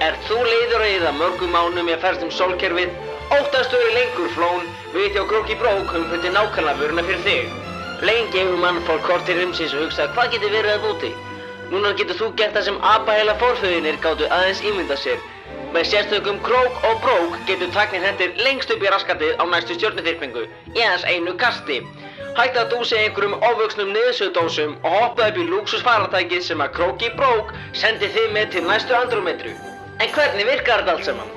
Ert þú leiður að eyða mörgum mánuðum í að ferðast sólkerfið? Óttastu lengur flón, við hjá Króki Brók höfum fundið nákvæmlega vöruna fyrir þig. Lengi hefur mannfólk horft til heimsins og hugsað hvað getur verið að úti. Núna getur þú gert það sem apaheila forfeðurnir gátu aðeins ímyndað sér. Með sérstökum Krók og Brók getur tæknin hendir lengst upp í raskatið á næstu stjörnuþyrpingu í aðeins einu kasti. Hættu að dúsa í einhverjum ofvöxnum niðursögudósum og hoppaðu upp í lúxusfarartækið sem að Króki Brók sendi þig með til næstu Andrómetru. En hvernig virkar þetta allt saman?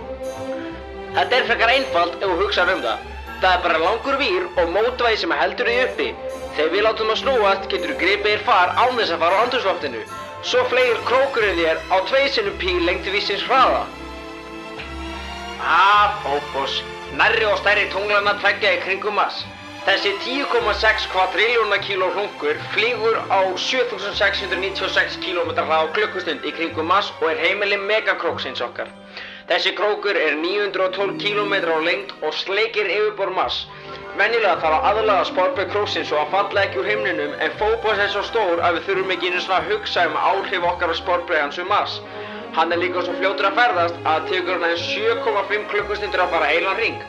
Þetta er frekar einfalt ef þú hugsar það. Það er bara langur vír og mótvægi sem heldur þig uppi. Þegar við látum að snúast getur þú gripið þér far án þess að fara á andrúmsloftinu. Svo fleygir krókurinn þér á 2 sinnum pí lengdarvísins hraða. Fótboss, nærri og stærri tunglanna tveggja í kringum Mars. Þessi 10,6 kvadriljóna kíló hlunkur flýgur á 7696 km hraða á klukkustund í kringum Mars og er heimili megakróksins okkar. Þessi krókur er 912 km á lengd og sleikir yfirborð Mars. Venjulega þarf að aðlaga sporbaug króksins svo að falla ekki úr himninum en fótboss er svo stór að við þurfum ekki einu sinni að hugsa áhrif okkar á sporbaugans Mars. Hann er líka svo fljótur að ferðast að tekur hann aðeins 7,5 klukkustundir að fara heilan hring.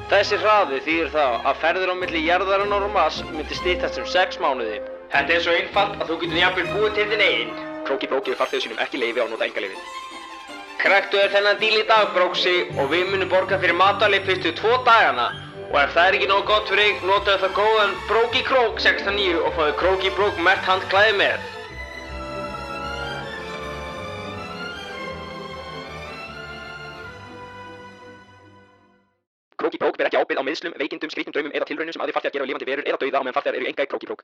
Þessi hraði þýðir það að ferðir á milli jarðarinnar og Mars myndi styttast 6 mánuði. Þetta er svo einfalt að þú getur jafnvel búið til þinn eigin. Króki Brók gefur farþegum sínum ekki leyfi á að nota einkaleyfi. Kræktu þér þennan díl í dag, Bróksi, og við munum borga fyrir matvæli fyrstu 2 dagana. Og ef það er ekki nóg gott fyrir þig, notaðu það góðan Bróki Krók 69 og fáðu Króki Brók merkt handklæði með. Króki Brók ber ekki ábyrgð á meiðslum, veikindum, skrýtnum draumum eða tilraunum sem aðrir farþegar gera á lifandi verur eða dauða á meðan farþegar eru í einkaeign Króki Brók.